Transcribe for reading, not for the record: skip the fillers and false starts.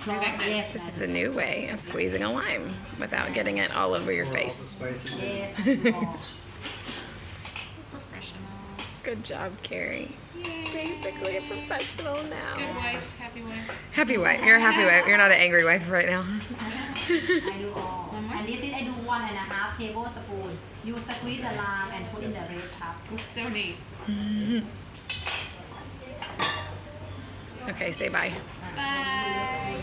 Like this. This is the new way of squeezing a lime without getting it all over your face. Yes. Professional. Good job, Kerry. Yay. Basically a professional now. Good wife, happy wife. Happy wife. You're a happy wife. You're not an angry wife right now. I do all. And this is I do 1.5 tablespoon. You squeeze the lime and put in the red cup. Looks so neat. Okay, say bye. Bye.